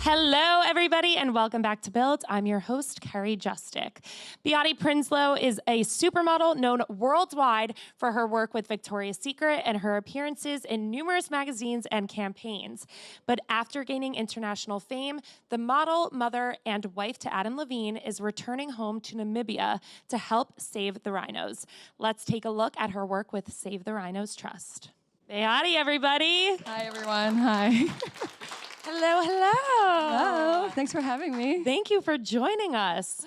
Hello, everybody, and welcome back to Build. I'm your host, Carrie Justick. Behati Prinsloo is a supermodel known worldwide for her work with Victoria's Secret and her appearances in numerous magazines and campaigns. But after gaining international fame, the model, mother, and wife to Adam Levine is returning home to Namibia to help save the rhinos. Let's take a look at her work with Save the Rhinos Trust. Behati, everybody. Hi, everyone. Hi. Hello, hello. Hello. Thanks for having me. Thank you for joining us.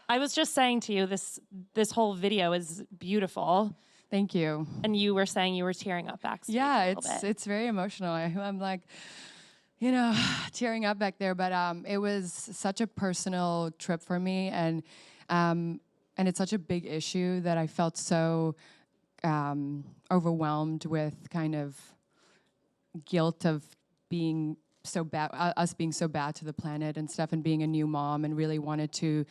I was just saying to you, this whole video is beautiful. Thank you. And you were saying you were tearing up backstage. Yeah, it's very emotional. I'm like, you know, tearing up back there. But it was such a personal trip for me, and it's such a big issue that I felt so overwhelmed with kind of guilt of being so bad, us being so bad to the planet and stuff, and being a new mom, and really wanted to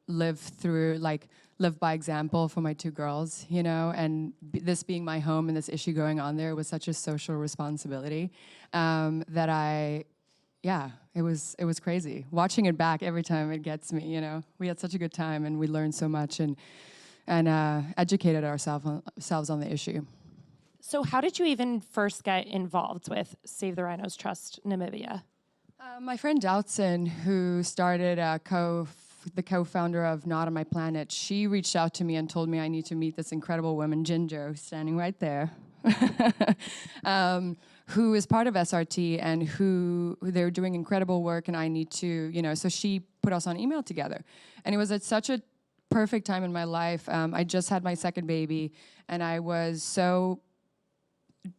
live by example for my two girls, you know, and this being my home and this issue going on there was such a social responsibility that it was crazy. Watching it back every time, it gets me, you know. We had such a good time and we learned so much and educated ourselves on the issue. So how did you even first get involved with Save the Rhinos Trust Namibia? My friend Doutzen, who started the co-founder of Not on My Planet, she reached out to me and told me I need to meet this incredible woman, Ginger, who's standing right there, who is part of SRT and who they're doing incredible work, and I need to, you know, so she put us on email together. And it was at such a perfect time in my life. I just had my second baby, and I was so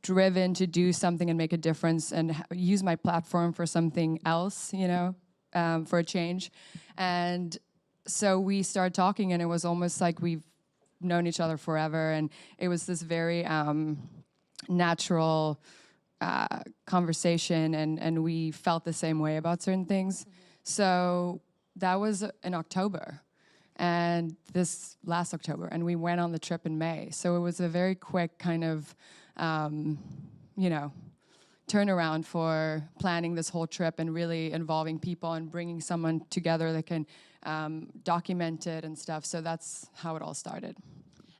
driven to do something and make a difference and use my platform for something else, you know, for a change. And so we started talking, and it was almost like we've known each other forever. And it was this very natural conversation, and we felt the same way about certain things. Mm-hmm. So that was in October, and this last October, and we went on the trip in May. So it was a very quick kind of turnaround for planning this whole trip and really involving people and bringing someone together that can document it and stuff. So that's how it all started.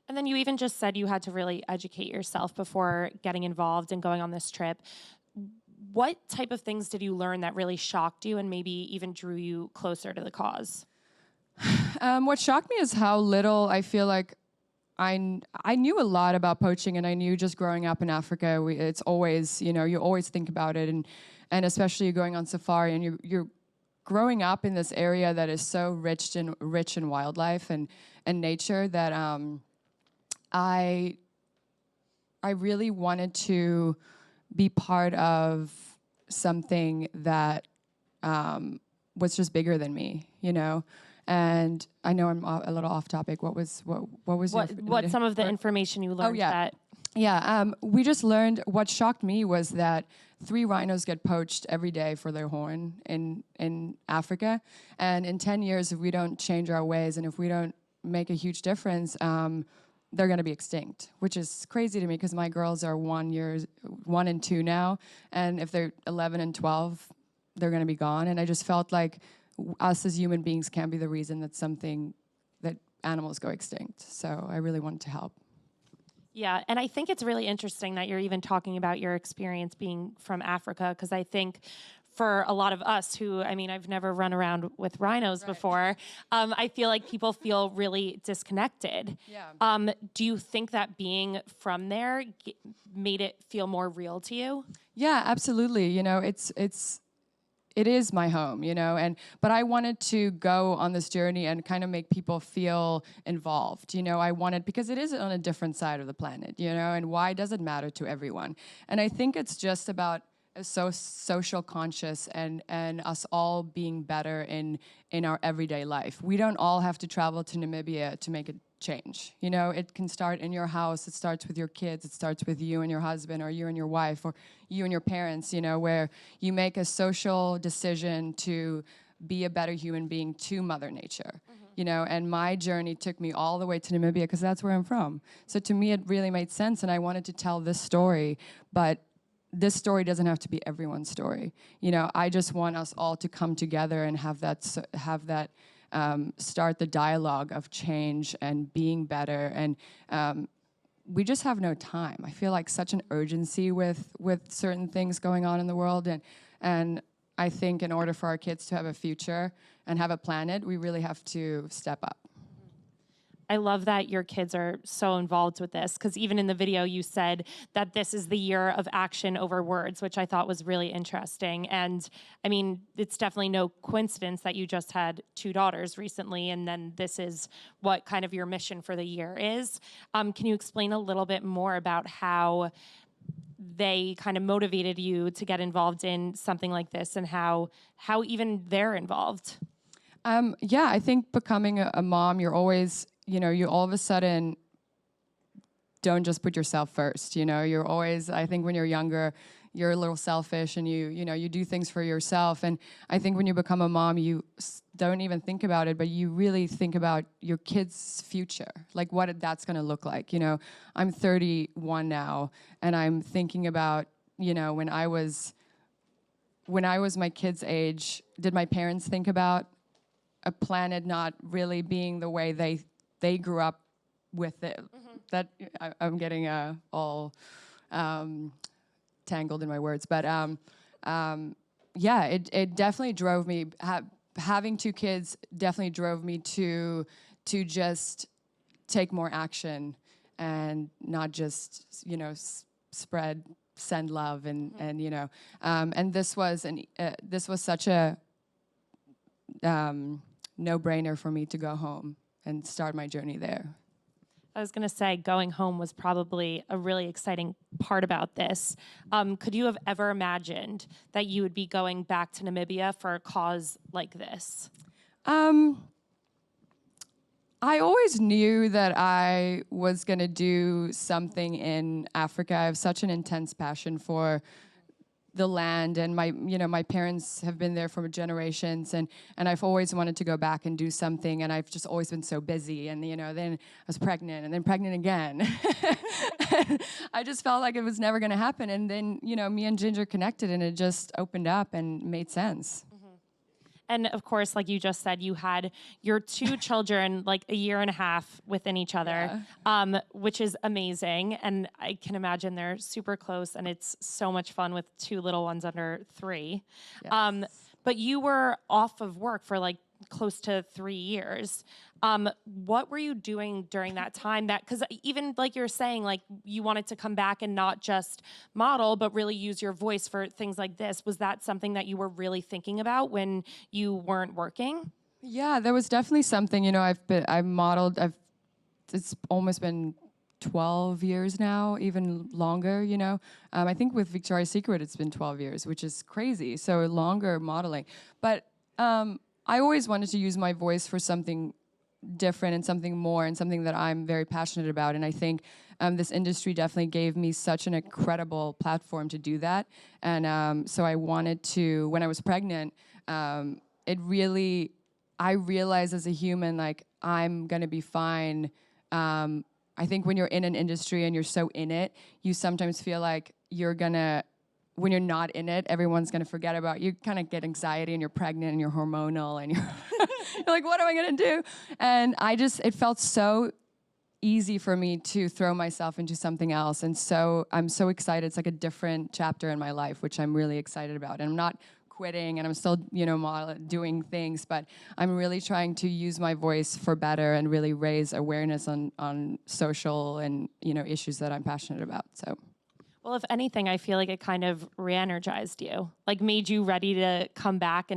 And then you even just said you had to really educate yourself before getting involved and going on this trip. What type of things did you learn that really shocked you and maybe even drew you closer to the cause? What shocked me is how little I feel like I knew a lot about poaching, and I knew just growing up in Africa, it's always, you know, you always think about it, and especially you're going on safari and you're growing up in this area that is so rich in wildlife and nature that I really wanted to be part of something that was just bigger than me, you know. And I know I'm a little off topic. What was some of the information you learned? We just learned. What shocked me was that 3 rhinos get poached every day for their horn in Africa, and in 10 years, if we don't change our ways and if we don't make a huge difference, they're going to be extinct, which is crazy to me because my girls are 1 and 2 now, and if they're 11 and 12, they're going to be gone. And I just felt like us as human beings can't be the reason that animals go extinct. So I really wanted to help. Yeah, and I think it's really interesting that you're even talking about your experience being from Africa, because I think for a lot of us who, I mean, I've never run around with rhinos before, I feel like people feel really disconnected. Yeah. Do you think that being from there made it feel more real to you? Yeah, absolutely. You know, it is my home, you know, but I wanted to go on this journey and kind of make people feel involved, you know. Because it is on a different side of the planet, you know, and why does it matter to everyone? And I think it's just about social conscious and us all being better in our everyday life. We don't all have to travel to Namibia to make a change. You know, it can start in your house. It starts with your kids. It starts with you and your husband, or you and your wife, or you and your parents, you know, where you make a social decision to be a better human being to Mother Nature. Mm-hmm. You know, and my journey took me all the way to Namibia because that's where I'm from. So to me, it really made sense, and I wanted to tell this story, but this story doesn't have to be everyone's story. You know, I just want us all to come together and have that start the dialogue of change and being better. And we just have no time. I feel like such an urgency with certain things going on in the world, and I think in order for our kids to have a future and have a planet, we really have to step up. I love that your kids are so involved with this, because even in the video you said that this is the year of action over words, which I thought was really interesting. And I mean, it's definitely no coincidence that you just had 2 daughters recently, and then this is what kind of your mission for the year is. Can you explain a little bit more about how they kind of motivated you to get involved in something like this, and how even they're involved? Yeah, I think becoming a mom, you're always, you know, you all of a sudden don't just put yourself first. You know, you're always, I think when you're younger, you're a little selfish, and you know, you do things for yourself. And I think when you become a mom, you don't even think about it, but you really think about your kid's future, like what that's going to look like. You know, I'm 31 now, and I'm thinking about, you know, when I was my kid's age, did my parents think about a planet not really being the way they grew up with it? That I'm getting all tangled in my words, but yeah, it definitely drove me. Having 2 kids definitely drove me to just take more action and not just, you know, send love and you know, and this was such a no-brainer for me to go home and start my journey there. I was going to say going home was probably a really exciting part about this. Could you have ever imagined that you would be going back to Namibia for a cause like this? I always knew that I was going to do something in Africa. I have such an intense passion for the land, and my parents have been there for generations, and I've always wanted to go back and do something, and I've just always been so busy, and you know, then I was pregnant, and then pregnant again. I just felt like it was never going to happen, and then, you know, me and Ginger connected, and it just opened up and made sense. And of course, like you just said, you had your 2 children like a year and a half within each other, which is amazing. And I can imagine they're super close, and it's so much fun with 2 little ones under 3. Yes. But you were off of work for like close to 3 years. What were you doing during that time? Because even like you're saying, like you wanted to come back and not just model, but really use your voice for things like this. Was that something that you were really thinking about when you weren't working? Yeah, there was definitely something. You know, I've modeled. It's almost been 12 years now, even longer. You know, I think with Victoria's Secret it's been 12 years, which is crazy. So longer modeling, but I always wanted to use my voice for something different and something more and something that I'm very passionate about. And I think this industry definitely gave me such an incredible platform to do that. And so I wanted to, when I was pregnant, I realized as a human, like, I'm gonna be fine. I think when you're in an industry and you're so in it, you sometimes feel like when you're not in it, everyone's going to forget about you. You kind of get anxiety, and you're pregnant, and you're hormonal, and you're like, what am I going to do? And it felt so easy for me to throw myself into something else. And so I'm so excited. It's like a different chapter in my life, which I'm really excited about. And I'm not quitting, and I'm still, you know, doing things, but I'm really trying to use my voice for better and really raise awareness on social and, you know, issues that I'm passionate about. So. Well, if anything, I feel like it kind of re-energized you, like made you ready to come back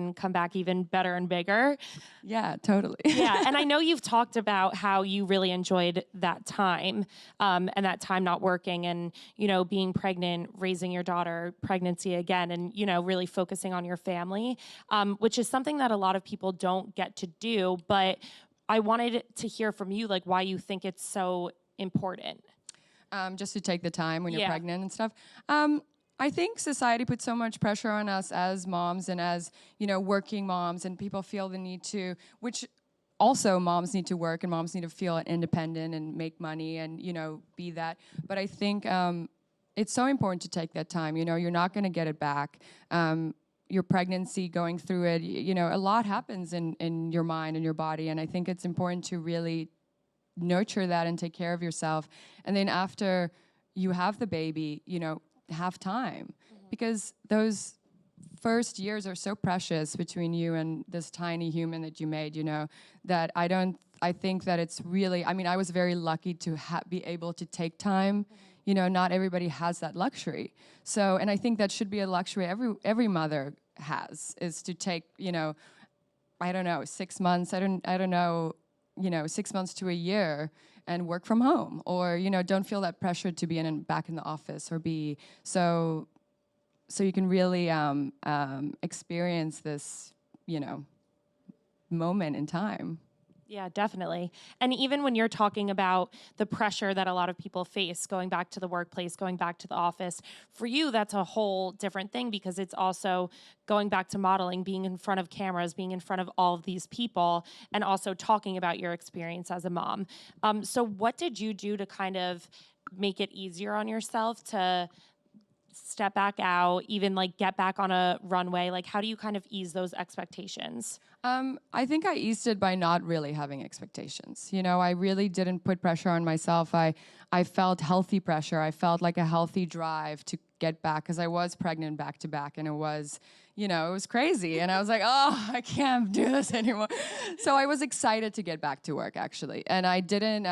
even better and bigger. Yeah, totally. Yeah, and I know you've talked about how you really enjoyed that time, and that time not working, and, you know, being pregnant, raising your daughter, pregnancy again, and, you know, really focusing on your family, which is something that a lot of people don't get to do. But I wanted to hear from you, like, why you think it's so important. Just to take the time when you're pregnant and stuff. I think society puts so much pressure on us as moms and as, you know, working moms, and people feel the need to, which also moms need to work, and moms need to feel independent and make money and, you know, be that. But I think it's so important to take that time. You know, you're not going to get it back. Your pregnancy, going through it, you know, a lot happens in your mind and your body. And I think it's important to really nurture that and take care of yourself. And then after you have the baby, you know, have time. Because those first years are so precious between you and this tiny human that you made, you know, that I think that it's really, I mean, I was very lucky to be able to take time. You know, not everybody has that luxury. So, and I think that should be a luxury every mother has, is to take, you know, I don't know, 6 months, I don't know, you know, 6 months to a year and work from home, or, you know, don't feel that pressure to be back in the office, or be so you can really experience this, you know, moment in time. Yeah, definitely. And even when you're talking about the pressure that a lot of people face going back to the workplace, going back to the office, for you, that's a whole different thing, because it's also going back to modeling, being in front of cameras, being in front of all of these people, and also talking about your experience as a mom. So what did you do to kind of make it easier on yourself to step back out, even like get back on a runway? Like, how do you kind of ease those expectations? I think I eased it by not really having expectations. You know, I really didn't put pressure on myself. I felt healthy pressure. I felt like a healthy drive to get back, because I was pregnant back to back, and it was, you know, it was crazy. And I was like, oh, I can't do this anymore. So I was excited to get back to work, actually. And I didn't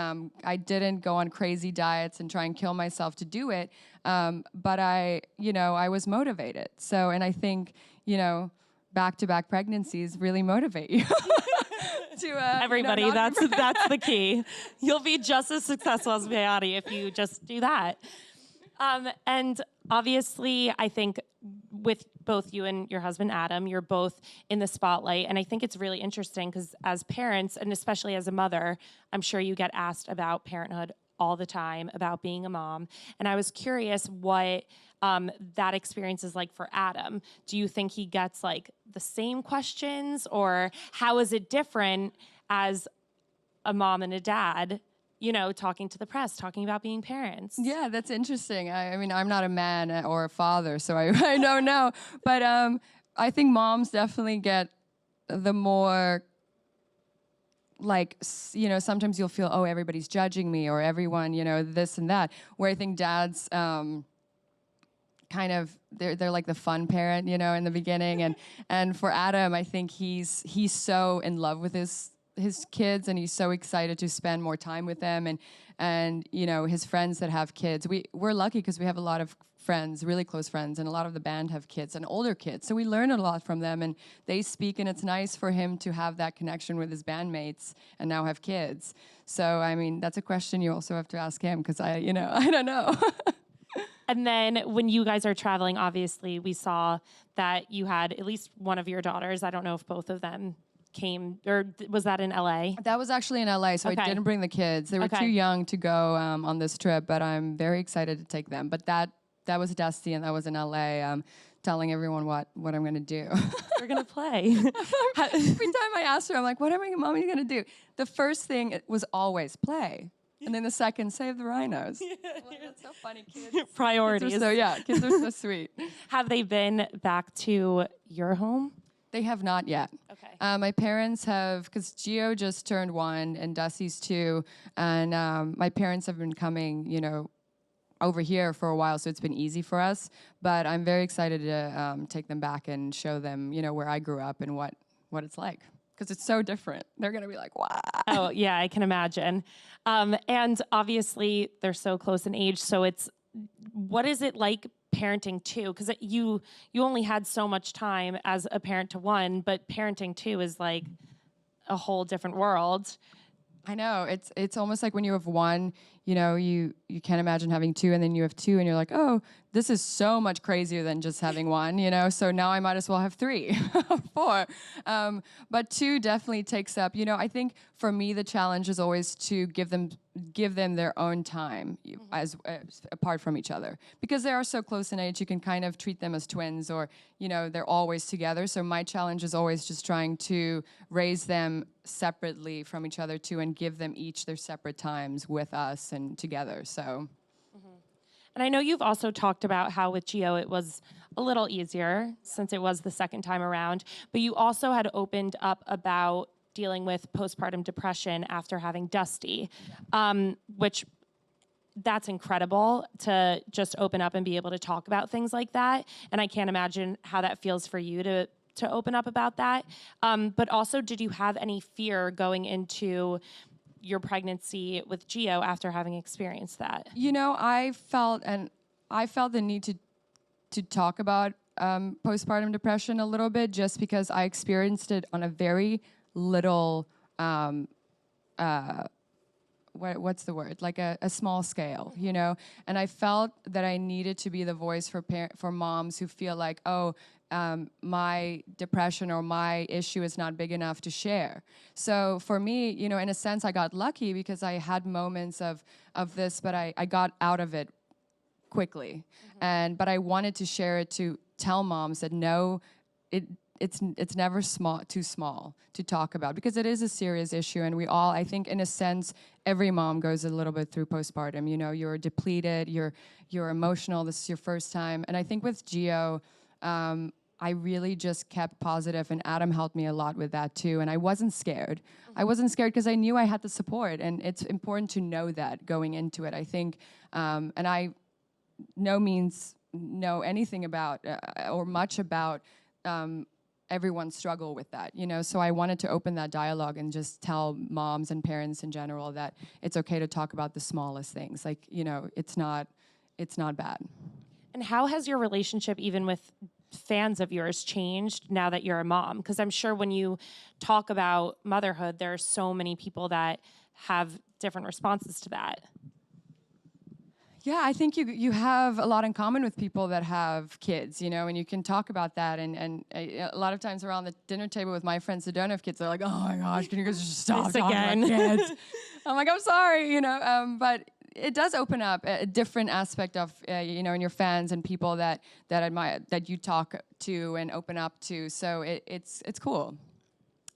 go on crazy diets and try and kill myself to do it. But I was motivated. So, and I think, you know, back-to-back pregnancies really motivate you. Everybody, you know, that's the key. You'll be just as successful as Behati if you just do that. And obviously, I think with both you and your husband, Adam, you're both in the spotlight. And I think it's really interesting because as parents, and especially as a mother, I'm sure you get asked about parenthood all the time, about being a mom. And I was curious what that experience is like for Adam. Do you think he gets like the same questions, or how is it different as a mom and a dad, you know, talking to the press, talking about being parents? Yeah, that's interesting. I mean, I'm not a man or a father, so I don't know. But I think moms definitely get the more, like, you know, sometimes you'll feel, oh, everybody's judging me, or everyone, you know, this and that. Where I think dads kind of, they're like the fun parent, you know, in the beginning. And for Adam, I think he's so in love with his kids, and he's so excited to spend more time with them, and you know, his friends that have kids. We're lucky because we have a lot of friends, really close friends, and a lot of the band have kids and older kids, so we learn a lot from them, and they speak, and it's nice for him to have that connection with his bandmates and now have kids. So I mean, that's a question you also have to ask him, because I don't know. And then when you guys are traveling, obviously we saw that you had at least one of your daughters. I don't know if both of them came, or was that in LA? That was actually in LA, so Okay. I didn't bring the kids. They were Okay. too young to go on this trip, but I'm very excited to take them. But that was Dusty, and that was in LA, telling everyone what I'm going to do. We're going to play. Every time I asked her, I'm like, what am I, Mommy, going to do? The first thing was always play. And then the second, save the rhinos. Well, that's so funny, kids. Priorities. Kids are so sweet. Have they been back to your home? They have not yet. Okay. My parents have, because Gio just turned 1 and Dusty's 2, and my parents have been coming, you know, over here for a while, so it's been easy for us. But I'm very excited to take them back and show them, you know, where I grew up and what it's like. Because it's so different. They're going to be like, wow. Oh, yeah, I can imagine. And obviously, they're so close in age. So what is it like parenting two? Because you only had so much time as a parent to one, but parenting two is like a whole different world. I know. It's almost like when you have one, you know, you can't imagine having two, and then you have two, and you're like, oh, this is so much crazier than just having one, you know? So now I might as well have 3 or 4. But 2 definitely takes up, you know, I think for me, the challenge is always to give them their own time as apart from each other, because they are so close in age. You can kind of treat them as twins, or, you know, they're always together. So my challenge is always just trying to raise them separately from each other too, and give them each their separate times with us and together. So And I know you've also talked about how with Gio it was a little easier since it was the second time around, but you also had opened up about dealing with postpartum depression after having Dusty, which that's incredible to just open up and be able to talk about things like that. And I can't imagine how that feels for you to open up about that. But also, did you have any fear going into your pregnancy with Gio after having experienced that? You know, I felt the need to talk about postpartum depression a little bit, just because I experienced it on a very little, what's the word? Like a small scale, you know? And I felt that I needed to be the voice for moms who feel like, oh, my depression or my issue is not big enough to share. So for me, you know, in a sense, I got lucky because I had moments of this, but I got out of it quickly. But I wanted to share it to tell moms that no, it's never too small to talk about, because it is a serious issue, and we all, I think, in a sense, every mom goes a little bit through postpartum. You know, you're depleted, you're emotional. This is your first time, and I think with Gio, I really just kept positive, and Adam helped me a lot with that too. And I wasn't scared. I wasn't scared because I knew I had the support, and it's important to know that going into it. I think, and I no means know anything about or much about everyone's struggle with that, you know. So I wanted to open that dialogue and just tell moms and parents in general that it's okay to talk about the smallest things. Like, you know, it's not bad. And how has your relationship even with fans of yours changed now that you're a mom? Because I'm sure when you talk about motherhood, there are so many people that have different responses to that. Yeah, I think you have a lot in common with people that have kids, you know, and you can talk about that. And a lot of times around the dinner table with my friends that don't have kids, they're like, oh my gosh, can you guys just stop talking about kids? I'm like, I'm sorry, you know, but it does open up a different aspect of, you know, in your fans and people that admire, that you talk to and open up to. So it's cool.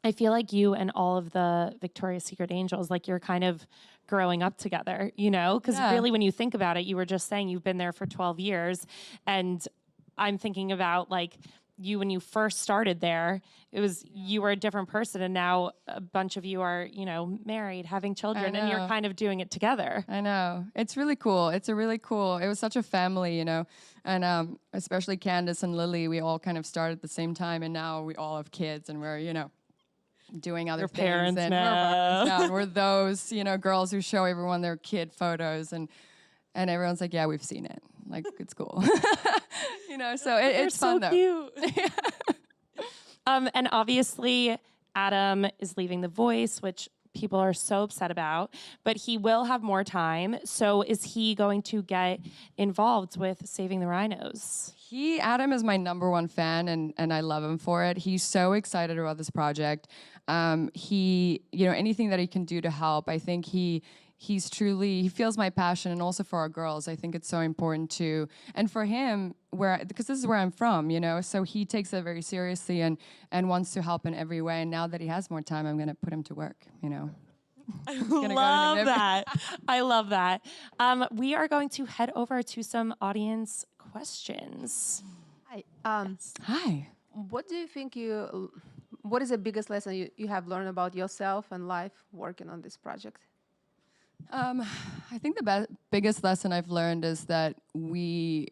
I feel like you and all of the Victoria's Secret angels, like you're kind of growing up together, you know? Because really, when you think about it, you were just saying you've been there for 12 years. And I'm thinking about like you, when you first started there, it was, you were a different person. And now a bunch of you are, you know, married, having children, and you're kind of doing it together. I know. It's really cool. It was such a family, you know? And especially Candace and Lily, we all kind of started at the same time. And now we all have kids, and we're, you know, doing other things. Parents and now. We're those, you know, girls who show everyone their kid photos, and everyone's like, yeah, we've seen it. Like, it's cool. You know, so it's fun though. Cute. And obviously Adam is leaving The Voice, which people are so upset about, but he will have more time. So is he going to get involved with Saving the Rhinos? Adam is my #1 fan, and I love him for it. He's so excited about this project. You know, anything that he can do to help, I think he feels my passion, and also for our girls. I think it's so important to, and for him, because this is where I'm from, you know, so he takes it very seriously and wants to help in every way. And now that he has more time, I'm going to put him to work, you know. I love that. I love that. We are going to head over to some audience questions. Hi. Hi. What do you think what is the biggest lesson you have learned about yourself and life working on this project? I think the biggest lesson I've learned is that we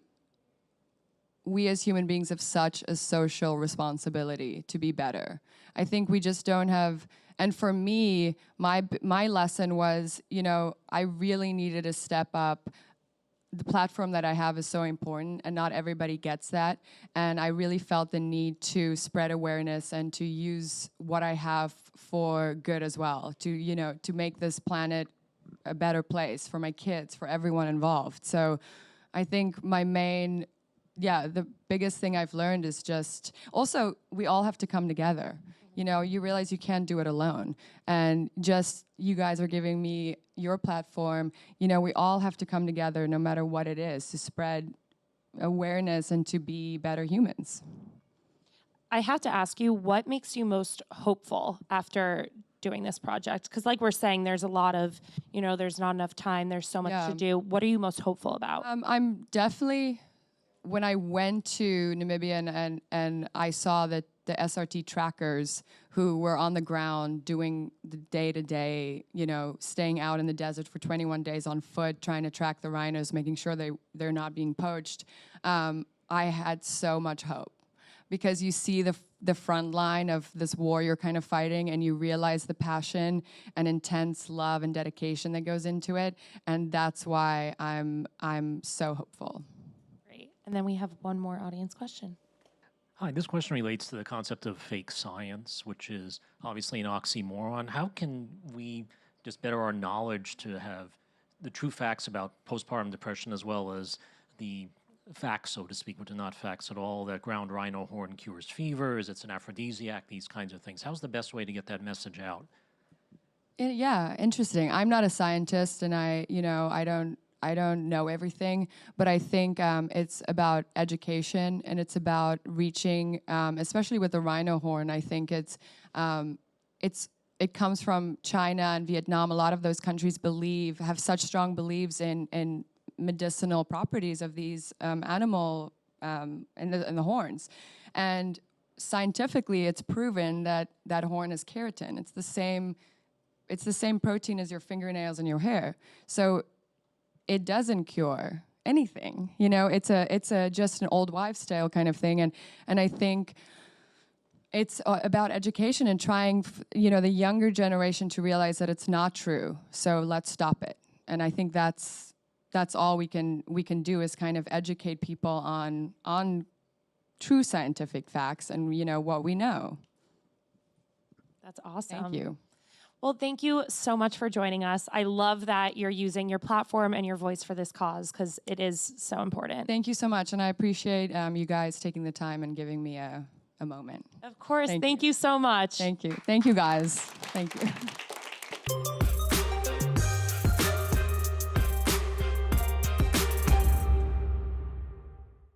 as human beings have such a social responsibility to be better. I think we just don't have, and for me, my lesson was, you know, I really needed to step up. The platform that I have is so important, and not everybody gets that. And I really felt the need to spread awareness and to use what I have for good as well, to, you know, to make this planet a better place for my kids, for everyone involved. So I think the biggest thing I've learned is just, also, we all have to come together. You know, you realize you can't do it alone. And just, you guys are giving me your platform. You know, we all have to come together, no matter what it is, to spread awareness and to be better humans. I have to ask you, what makes you most hopeful after doing this project? Because like we're saying, there's a lot of, there's not enough time. There's so much to do. What are you most hopeful about? I'm definitely, when I went to Namibia and I saw that the SRT trackers who were on the ground doing the day-to-day, staying out in the desert for 21 days on foot, trying to track the rhinos, making sure they're not being poached, I had so much hope. Because you see the front line of this war you're kind of fighting, and you realize the passion and intense love and dedication that goes into it, and that's why I'm so hopeful. Great. And then we have one more audience question. Hi, this question relates to the concept of fake science, which is obviously an oxymoron. How can we just better our knowledge to have the true facts about postpartum depression as well as the facts, so to speak, which are not facts at all, that ground rhino horn cures fevers, it's an aphrodisiac, these kinds of things? How's the best way to get that message out? Yeah, interesting. I'm not a scientist, and I don't know everything, but I think it's about education, and it's about reaching, especially with the rhino horn. I think it comes from China and Vietnam. A lot of those countries have such strong beliefs in medicinal properties of these animal and the horns, and scientifically, it's proven that horn is keratin. It's the same protein as your fingernails and your hair. So it doesn't cure anything. It's just an old wives' tale kind of thing. And I think it's about education and trying, the younger generation to realize that it's not true. So let's stop it. And I think that's all we can do, is kind of educate people on true scientific facts and what we know. That's awesome. Thank you. Well, thank you so much for joining us. I love that you're using your platform and your voice for this cause, because it is so important. Thank you so much, and I appreciate you guys taking the time and giving me a moment. Of course. Thank you so much. Thank you. Thank you, guys. Thank you.